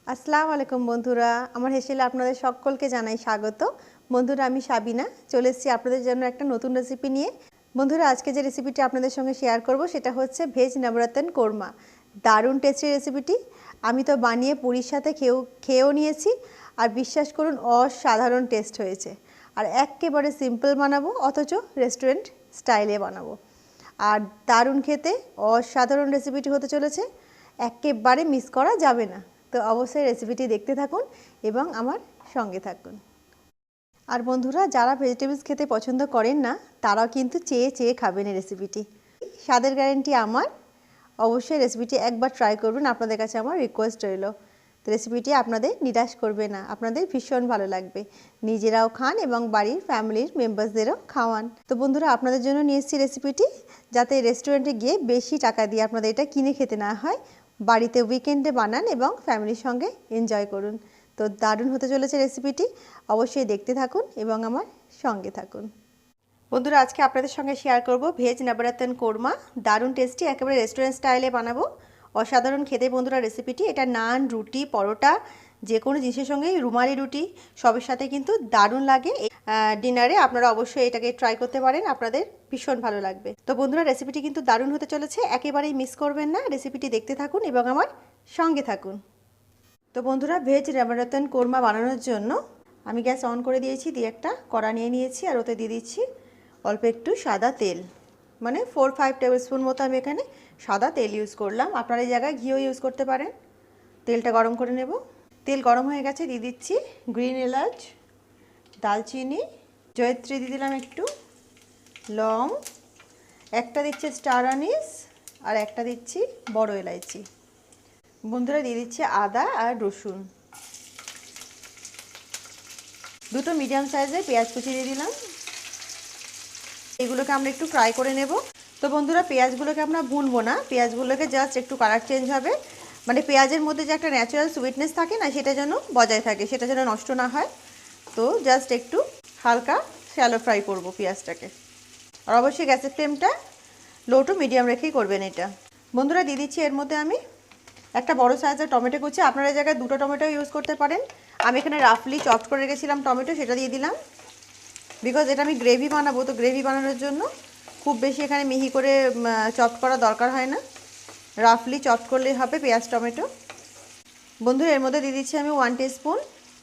আসসালামু আলাইকুম বন্ধুরা, আমার হেসেলে আপনাদের সকলকে জানাই স্বাগত। বন্ধুরা, আমি সাবিনা চলে এসেছি আপনাদের জন্য একটা নতুন রেসিপি নিয়ে। বন্ধুরা, আজকে যে রেসিপিটি আপনাদের সঙ্গে শেয়ার করব সেটা হচ্ছে ভেজ নবরত্ন কোরমা। দারুণ টেস্টি রেসিপিটি। আমি তো বানিয়ে পুরীর সাথে খেয়েও নিয়েছি, আর বিশ্বাস করুন অসাধারণ টেস্ট হয়েছে। আর একেবারে সিম্পল বানাবো, অথচ রেস্টুরেন্ট স্টাইলে বানাবো। আর দারুণ খেতে অসাধারণ রেসিপিটি হতে চলেছে, একেবারে মিস করা যাবে না। তো অবশ্যই রেসিপিটি দেখতে থাকুন এবং আমার সঙ্গে থাকুন। আর বন্ধুরা, যারা ভেজিটেবলস খেতে পছন্দ করেন না তারাও কিন্তু চেয়ে চেয়ে খাবেন এই রেসিপিটি। স্বাদের গ্যারেন্টি আমার। অবশ্যই রেসিপিটি একবার ট্রাই করবেন, আপনাদের কাছে আমার রিকোয়েস্ট রইল। তো রেসিপিটি আপনাদের নিরাশ করবে না, আপনাদের ভীষণ ভালো লাগবে। নিজেরাও খান এবং বাড়ির ফ্যামিলির মেম্বার্সদেরও খাওয়ান। তো বন্ধুরা, আপনাদের জন্য নিয়ে এসেছি রেসিপিটি, যাতে রেস্টুরেন্টে গিয়ে বেশি টাকা দিয়ে আপনাদের এটা কিনে খেতে না হয়। বাড়িতে উইকেন্ডে বানান এবং ফ্যামিলির সঙ্গে এনজয় করুন। তো দারুণ হতে চলেছে রেসিপিটি, অবশ্যই দেখতে থাকুন এবং আমার সঙ্গে থাকুন। বন্ধুরা, আজকে আপনাদের সঙ্গে শেয়ার করব ভেজ নবরত্ন কোরমা। দারুণ টেস্টি, একেবারে রেস্টুরেন্ট স্টাইলে বানাবো। অসাধারণ খেতে বন্ধুরা রেসিপিটি। এটা নান, রুটি, পরোটা, যে কোনো জিনিসের সঙ্গে, রুমালি রুটি, সবের সাথে কিন্তু দারুণ লাগে। ডিনারে আপনারা অবশ্যই এটাকে ট্রাই করতে পারেন, আপনাদের ভীষণ ভালো লাগবে। তো বন্ধুরা, রেসিপিটি কিন্তু দারুণ হতে চলেছে, একেবারেই মিস করবেন না। রেসিপিটি দেখতে থাকুন এবং আমার সঙ্গে থাকুন। তো বন্ধুরা, ভেজ নবরত্ন কোরমা বানানোর জন্য আমি গ্যাস অন করে দিয়েছি, দিয়ে একটা কড়া নিয়ে নিয়েছি, আর ওতে দিয়ে দিচ্ছি অল্প একটু সাদা তেল, মানে 4-5 টেবিল স্পুন মতো আমি এখানে সাদা তেল ইউজ করলাম। আপনারা এই জায়গায় ঘিও ইউজ করতে পারেন। তেলটা গরম করে নেব। তেল গরম হয়ে গেছে, দিয়ে দিচ্ছি গ্রিন এলাচ, দালচিনি, জয়িত্রী দিয়ে দিলাম একটু, লং, একটা দিচ্ছি স্টার আনিস, আর একটা দিচ্ছি বড় এলাইচি। বন্ধুরা, দিয়ে দিচ্ছি আদা আর রসুন। দুটো মিডিয়াম সাইজের পেঁয়াজ কুচি দিয়ে দিলাম। এগুলোকে আমরা একটু ফ্রাই করে নেব। তো বন্ধুরা, পেঁয়াজগুলোকে আমরা ভুনবো না, পেঁয়াজগুলোকে জাস্ট একটু কালার চেঞ্জ হবে, মানে পেঁয়াজের মধ্যে যে একটা ন্যাচারাল সুইটনেস থাকে না, সেটা যেন বজায় থাকে, সেটা যেন নষ্ট না হয়। তো জাস্ট একটু হালকা শ্যালো ফ্রাই করব পেঁয়াজটাকে। আর অবশ্যই গ্যাসের ফ্লেমটা লো টু মিডিয়াম রেখেই করবেন এটা। বন্ধুরা, দিয়ে দিচ্ছি এর মধ্যে আমি একটা বড় সাইজের টমেটো কুচি। আপনারা এই জায়গায় দুটো টমেটো ইউজ করতে পারেন। আমি এখানে রাফলি চপড করে রেখেছিলাম টমেটো, সেটা দিয়ে দিলাম। বিকজ এটা আমি গ্রেভি বানাবো, তো গ্রেভি বানানোর জন্য খুব বেশি এখানে মিহি করে চপড করা দরকার হয় না, রাফলি চপড করলেই হবে পেঁয়াজ টমেটো। বন্ধুরা, এর মধ্যে দিয়ে দিচ্ছি আমি 1 টিস্পুন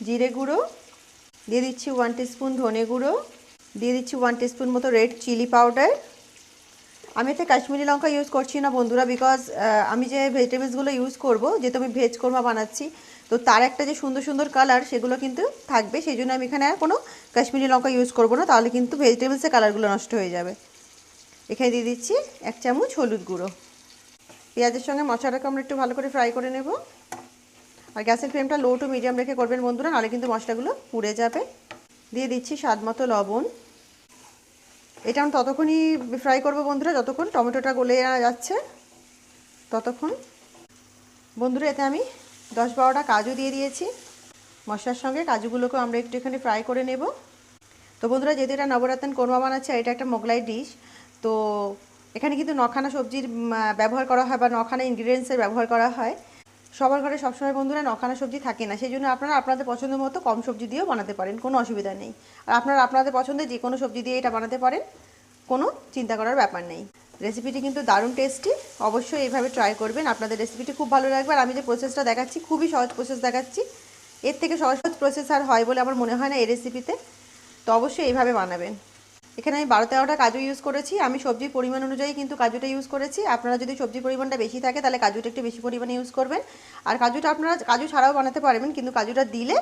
জিরে গুঁড়ো, দিয়ে দিচ্ছি 1 টিস্পুন ধনে গুঁড়ো, দিয়ে দিচ্ছি 1 টিস্পুন মতো রেড চিলি পাউডার। আমি এতে কাশ্মীরি লঙ্কা ইউজ করছি না বন্ধুরা, বিকজ আমি যে ভেজিটেবলসগুলো ইউজ করব, যেহেতু আমি ভেজ কোরমা বানাচ্ছি, তো তার একটা যে সুন্দর সুন্দর কালার সেগুলো কিন্তু থাকবে, সেই জন্য আমি এখানে আর কোনো কাশ্মীরি লঙ্কা ইউজ করব না, তাহলে কিন্তু ভেজিটেবলসের কালারগুলো নষ্ট হয়ে যাবে। এখানে দিয়ে দিচ্ছি 1 চামচ হলুদ গুঁড়ো। পেঁয়াজের সঙ্গে মশলাটাকে আমরা একটু ভালো করে ফ্রাই করে নেব। আর গ্যাসের ফ্লেমটা লো টু মিডিয়াম রেখে করবেন বন্ধুরা, নাহলে কিন্তু মশলাগুলো পুড়ে যাবে। দিয়ে দিচ্ছি স্বাদ মতো লবণ। এটা আমি ততক্ষণই ফ্রাই করব বন্ধুরা, যতক্ষণ টমেটোটা গলে যাচ্ছে ততক্ষণ। বন্ধুরা, এতে আমি 10-12টা কাজু দিয়ে দিয়েছি। মশলার সঙ্গে কাজুগুলোকেও আমরা একটু এখানে ফ্রাই করে নেব। তো বন্ধুরা, যেহেতু এটা নবরত্ন কোরমা বানাচ্ছে, এটা একটা মোগলাই ডিশ, তো এখানে কিন্তু নখানা সবজির ব্যবহার করা হয় বা নখানা ইনগ্রিডিয়েন্টসের ব্যবহার করা হয়। সবার ঘরে সবসময় বন্ধুরা নখানা সবজি থাকে না, সেই জন্য আপনারা আপনাদের পছন্দ মতো কম সবজি দিয়েও বানাতে পারেন, কোনো অসুবিধা নেই। আর আপনারা আপনাদের পছন্দের যে কোনো সবজি দিয়ে এটা বানাতে পারেন, কোনো চিন্তা করার ব্যাপার নেই। রেসিপিটি কিন্তু দারুণ টেস্টি, অবশ্যই এইভাবে ট্রাই করবেন, আপনাদের রেসিপিটি খুব ভালো লাগবে। আর আমি যে প্রসেসটা দেখাচ্ছি, খুবই সহজ প্রসেস দেখাচ্ছি, এর থেকে সহজ প্রসেস আর হয় বলে আমার মনে হয় না এই রেসিপিতে। তো অবশ্যই এইভাবে বানাবেন। এখানে আমি 12-13টা কাজু ইউজ করেছি। আমি সবজির পরিমাণ অনুযায়ী কিন্তু কাজুটা ইউজ করেছি। আপনারা যদি সবজির পরিমাণটা বেশি থাকে তাহলে কাজুটা একটু বেশি পরিমাণে ইউজ করবেন। আর কাজুটা আপনারা কাজু ছাড়াও বানাতে পারবেন, কিন্তু কাজুটা দিলে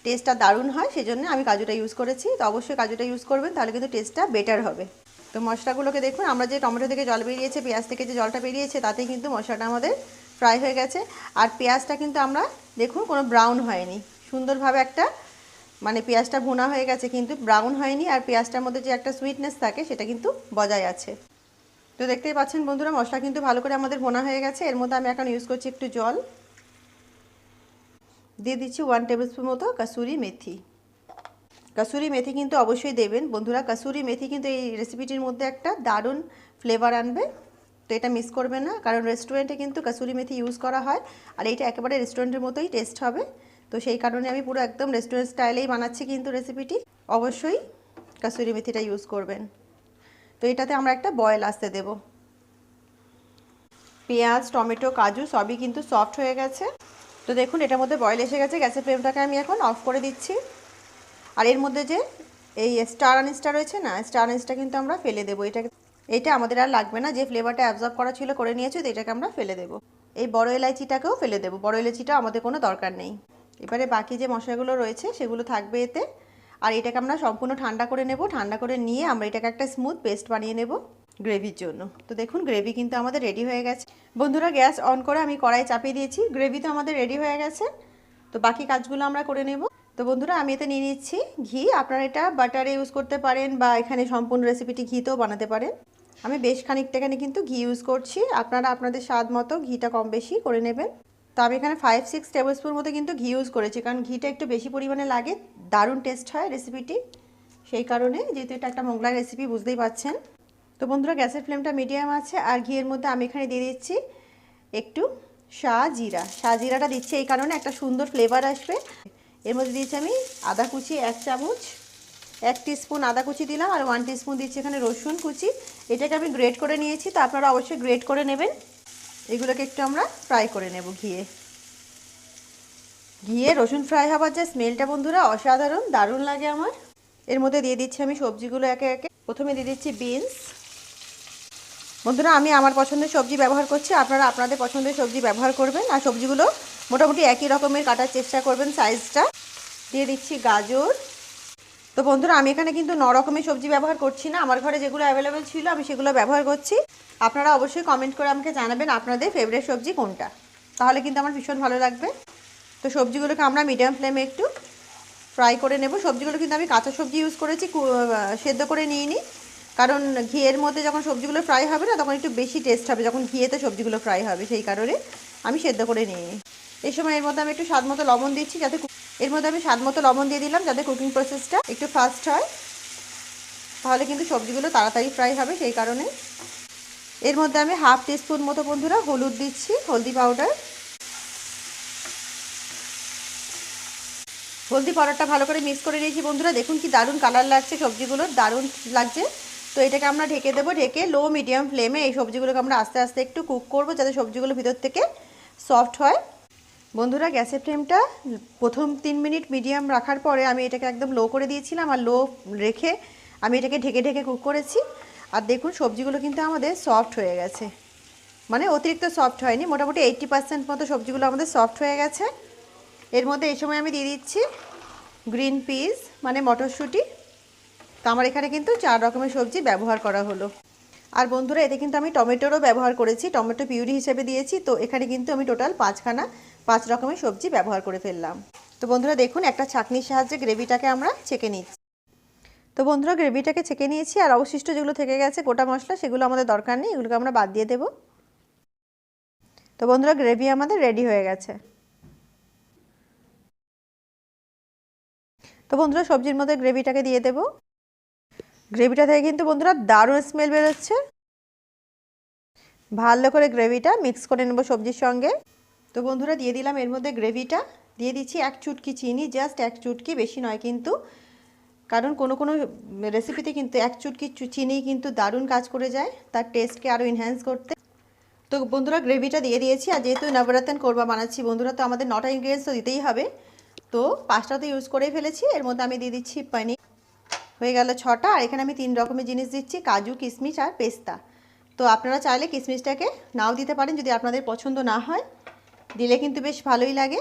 টেস্টটা দারুণ হয়, সেজন্য আমি কাজুটা ইউজ করেছি। তো অবশ্যই কাজুটা ইউজ করবেন, তাহলে কিন্তু টেস্টটা বেটার হবে। তো মশলাগুলোকে দেখুন, আমরা যে টমেটো থেকে জল বেরিয়েছে, পেঁয়াজ থেকে যে জলটা বেরিয়েছে, তাতেই কিন্তু মশলাটা আমাদের ফ্রাই হয়ে গেছে। আর পেঁয়াজটা কিন্তু আমরা দেখুন কোনো ব্রাউন হয়নি, সুন্দরভাবে একটা মানে পেঁয়াজটা ভুনা হয়ে গেছে, কিন্তু ব্রাউন হয়নি। আর পেঁয়াজটার মধ্যে যে একটা সুইটনেস থাকে সেটা কিন্তু বজায় আছে। তো দেখতেই পাচ্ছেন বন্ধুরা, মশলা কিন্তু ভালো করে আমাদের ভুনা হয়ে গেছে। এর মধ্যে আমি এখন ইউজ করছি একটু জল, দিয়ে দিচ্ছি 1 টেবিল স্পুন মতো কাসুরি মেথি। কাসুরি মেথি কিন্তু অবশ্যই দেবেন বন্ধুরা, কাসুরি মেথি কিন্তু এই রেসিপিটির মধ্যে একটা দারুণ ফ্লেভার আনবে। তো এটা মিস করবেন না, কারণ রেস্টুরেন্টে কিন্তু কাসুরি মেথি ইউজ করা হয়, আর এইটা একেবারে রেস্টুরেন্টের মতোই টেস্ট হবে। তো সেই কারণে আমি পুরো একদম রেস্টুরেন্ট স্টাইলেই বানাচ্ছি কিন্তু রেসিপিটি। অবশ্যই কাসুরি মেথিটা ইউজ করবেন। তো এটাতে আমরা একটা বয়েল আসতে দেব। পেঁয়াজ, টমেটো, কাজু সবই কিন্তু সফট হয়ে গেছে। তো দেখুন এটার মধ্যে বয়েল এসে গেছে। গ্যাসের ফ্লেমটাকে আমি এখন অফ করে দিচ্ছি। আর এর মধ্যে যে এই স্টার আনিসটা রয়েছে না, স্টার আনিসটা কিন্তু আমরা ফেলে দেবো। এটা আমাদের আর লাগবে না, যে ফ্লেভারটা অ্যাবজর্ব করা ছিল করে নিয়েছি, তো এটাকে আমরা ফেলে দেবো। এই বড় এলাচিটাকেও ফেলে দেবো, বড় এলাচিটা আমাদের কোনো দরকার নেই। এবারে বাকি যে মশলাগুলো রয়েছে সেগুলো থাকবে এতে। আর এটাকে আমরা সম্পূর্ণ ঠান্ডা করে নেব। ঠান্ডা করে নিয়ে আমরা এটাকে একটা স্মুথ পেস্ট বানিয়ে নেব গ্রেভির জন্য। তো দেখুন গ্রেভি কিন্তু আমাদের রেডি হয়ে গেছে। বন্ধুরা গ্যাস অন করে আমি কড়াই চাপিয়ে দিয়েছি। গ্রেভি তো আমাদের রেডি হয়ে গেছে। তো বাকি কাজগুলো আমরা করে নেব। তো বন্ধুরা আমি এতে নিয়ে নিচ্ছি ঘি। আপনারা এটা বাটারে ইউজ করতে পারেন বা এখানে সম্পূর্ণ রেসিপিটি ঘিতেও বানাতে পারেন। আমি বেশ খানিকটা এখানে কিন্তু ঘি ইউজ করছি। আপনারা আপনাদের স্বাদ মতো ঘিটা কম বেশি করে নেবেন। তো আমি এখানে 5-6 টেবিল স্পুন মতো কিন্তু ঘি ইউজ করেছি, কারণ ঘিটা একটু বেশি পরিমাণে লাগে, দারুণ টেস্ট হয় রেসিপিটি। সেই কারণে, যেহেতু এটা একটা মোগলাই রেসিপি বুঝতেই পারছেন। তো বন্ধুরা গ্যাসের ফ্লেমটা মিডিয়াম আছে। আর ঘিয়ের মধ্যে আমি এখানে দিয়ে দিচ্ছি একটু শাহজিরা। শাহজিরাটা দিচ্ছি এই কারণে একটা সুন্দর ফ্লেভার আসবে। এর মধ্যে দিয়েছি আমি আদা কুচি 1 চামচ, 1 টিস্পুন আদা কুচি দিলাম, আর 1 টিস্পুন দিচ্ছি এখানে রসুন কুচি। এটাকে আমি গ্রেট করে নিয়েছি, তো আপনারা অবশ্যই গ্রেট করে নেবেন। এগুলোকে একটু আমরা ফ্রাই করে নেব ঘিয়ে। রসুন ফ্রাই হবার যে স্মেলটা বন্ধুরা অসাধারণ, দারুণ লাগে আমার। এর মধ্যে দিয়ে দিচ্ছি আমি সবজিগুলো একে একে। প্রথমে দিয়ে দিচ্ছি বিনস। বন্ধুরা আমি আমার পছন্দের সবজি ব্যবহার করছি, আপনারা আপনাদের পছন্দের সবজি ব্যবহার করবেন। আর সবজিগুলো মোটামুটি একই রকমের কাটার চেষ্টা করবেন সাইজটা। দিয়ে দিচ্ছি গাজর। তো বন্ধুরা আমি এখানে কিন্তু 9 রকমের সবজি ব্যবহার করছি না, আমার ঘরে যেগুলো অ্যাভেলেবেল ছিল আমি সেগুলো ব্যবহার করছি। আপনারা অবশ্যই কমেন্ট করে আমাকে জানাবেন আপনাদের ফেভারিট সবজি কোনটা, তাহলে কিন্তু আমার ভীষণ ভালো লাগবে। তো সবজিগুলোকে আমরা মিডিয়াম ফ্লেমে একটু ফ্রাই করে নেব। সবজিগুলো কিন্তু আমি কাঁচা সবজি ইউজ করেছি, সেদ্ধ করে নিইনি, কারণ ঘিয়ের মধ্যে যখন সবজিগুলো ফ্রাই হবে না তখন একটু বেশি টেস্ট হবে যখন ঘিয়েতে সবজিগুলো ফ্রাই হবে, সেই কারণে আমি সেদ্ধ করে নিইনি। এই সময় এর মধ্যে আমি একটু স্বাদ মতো লবণ দিচ্ছি, যাতে এর মধ্যে আমি স্বাদ মতো লবণ দিয়ে দিলাম যাতে কুকিং প্রসেসটা একটু ফাস্ট হয়, তাহলে কিন্তু সবজিগুলো তাড়াতাড়ি ফ্রাই হবে, সেই কারণে। এর মধ্যে আমি 1/2 টিস্পুন মতো বন্ধুরা হলুদ দিচ্ছি, হলদি পাউডার। হলদি পাউডারটা ভালো করে মিক্স করে নিয়েছি বন্ধুরা। দেখুন কি দারুণ কালার লাগছে, সবজিগুলোর দারুণ লাগছে। তো এটাকে আমরা ঢেকে দেবো। ঢেকে লো মিডিয়াম ফ্লেমে এই সবজিগুলোকে আমরা আস্তে আস্তে একটু কুক করব, যাতে সবজিগুলো ভিতর থেকে সফট হয়। বন্ধুরা গ্যাসের ফ্লেমটা প্রথম 3 মিনিট মিডিয়াম রাখার পরে আমি এটাকে একদম লো করে দিয়েছিলাম, আর লো রেখে আমি এটাকে ঢেকে ঢেকে কুক করেছি। আর দেখুন সবজিগুলো কিন্তু আমাদের সফট হয়ে গেছে, মানে অতিরিক্ত সফট হয়নি, মোটামুটি 80% মতো সবজিগুলো আমাদের সফট হয়ে গেছে। এর মধ্যে এই সময় আমি দিয়ে দিচ্ছি গ্রিন পিস, মানে মটরশুঁটি। তো আমার এখানে কিন্তু 4 রকমের সবজি ব্যবহার করা হলো। আর বন্ধুরা এতে কিন্তু আমি টমেটোরও ব্যবহার করেছি, টমেটো পিউরি হিসেবে দিয়েছি। তো এখানে কিন্তু আমি টোটাল 5 রকমের সবজি ব্যবহার করে ফেললাম। তো বন্ধুরা দেখুন একটা ছাঁকনির সাহায্যে গ্রেভিটাকে আমরা ছেঁকে নিচ্ছি। তো বন্ধুরা গ্রেভিটাকে ছেঁকে নিয়েছি, আর অবশিষ্ট যেগুলো থেকে গেছে গোটা মশলা সেগুলো আমাদের দরকার নেই, এগুলোকে আমরা বাদ দিয়ে দেবো। তো বন্ধুরা গ্রেভি আমাদের রেডি হয়ে গেছে। তো বন্ধুরা সবজির মধ্যে গ্রেভিটাকে দিয়ে দেবো। গ্রেভিটা থেকে কিন্তু বন্ধুরা দারুণ স্মেল বেরোচ্ছে। ভালো করে গ্রেভিটা মিক্স করে নেব সবজির সঙ্গে। তো বন্ধুরা দিয়ে দিলাম এর মধ্যে গ্রেভিটা। দিয়ে দিচ্ছি 1 চুটকি চিনি, জাস্ট 1 চুটকি, বেশি নয় কিন্তু, কারণ কোনো কোনো রেসিপিতে কিন্তু 1 চুটকি চিনি কিন্তু দারুণ কাজ করে যায় তার টেস্টকে আরও এনহ্যান্স করতে। তো বন্ধুরা গ্রেভিটা দিয়ে দিয়েছি। আর যেহেতু নবরত্ন কোরমা বানাচ্ছি বন্ধুরা, তো আমাদের 9টা ইনগ্রিডিয়েন্টস তো দিতেই হবে। তো 5টা তো ইউজ করেই ফেলেছি। এর মধ্যে আমি দিয়ে দিচ্ছি পনির, হয়ে গেল 6টা। আর এখানে আমি 3 রকমের জিনিস দিচ্ছি, কাজু, কিশমিশ আর পেস্তা। তো আপনারা চাইলে কিশমিশটাকে নাও দিতে পারেন যদি আপনাদের পছন্দ না হয়, দিলে কিন্তু বেশ ভালোই লাগে।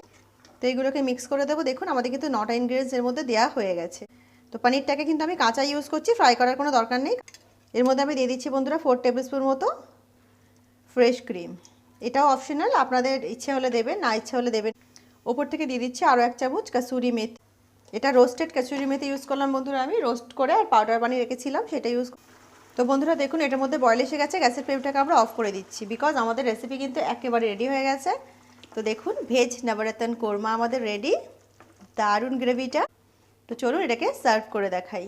তো এইগুলোকে মিক্স করে দেবো। দেখুন আমাদের কিন্তু 9টা ইনগ্রিডিয়েন্টস এর মধ্যে দেওয়া হয়ে গেছে। তো পনিরটাকে কিন্তু আমি কাঁচা ইউজ করছি, ফ্রাই করার কোনো দরকার নেই। এর মধ্যে আমি দিয়ে দিচ্ছি বন্ধুরা 4 টেবিল স্পুন মতো ফ্রেশ ক্রিম। এটাও অপশনাল, আপনাদের ইচ্ছে হলে দেবেন, না ইচ্ছে হলে দেবেন। ওপর থেকে দিয়ে দিচ্ছি আরও 1 চামচ কাসুরি মেথি। এটা রোস্টেড কাসুরি মেথি ইউজ করলাম বন্ধুরা, আমি রোস্ট করে আর পাউডার বানিয়ে রেখেছিলাম সেটা ইউজ। তো বন্ধুরা দেখুন এটার মধ্যে বয়েল এসে গেছে। গ্যাসের ফ্লেমটাকে আমরা অফ করে দিচ্ছি, বিকজ আমাদের রেসিপি কিন্তু একেবারে রেডি হয়ে গেছে। তো দেখুন ভেজ নবরত্ন কোরমা আমাদের রেডি, দারুণ গ্রেভিটা। তো চলুন এটাকে সার্ভ করে দেখাই।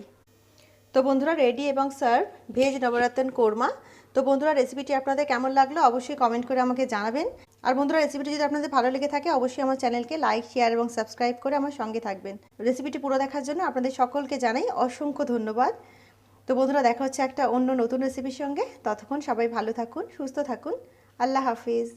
তো বন্ধুরা রেডি এবং সার্ভ ভেজ নবরত্ন কোরমা। তো তো বন্ধুরা রেসিপিটি আপনাদের কেমন লাগলো অবশ্যই কমেন্ট করে আমাকে জানাবেন। আর বন্ধুরা রেসিপিটি যদি আপনাদের ভালো লেগে থাকে অবশ্যই আমার চ্যানেলকে লাইক, শেয়ার এবং সাবস্ক্রাইব করে আমার সঙ্গে থাকবেন। রেসিপিটি পুরো দেখার জন্য আপনাদের সকলকে জানাই অসংখ্য ধন্যবাদ। তো বন্ধুরা দেখা হচ্ছে একটা অন্য নতুন রেসিপির সঙ্গে। ততক্ষণ সবাই ভালো থাকুন, সুস্থ থাকুন। আল্লাহ হাফিজ।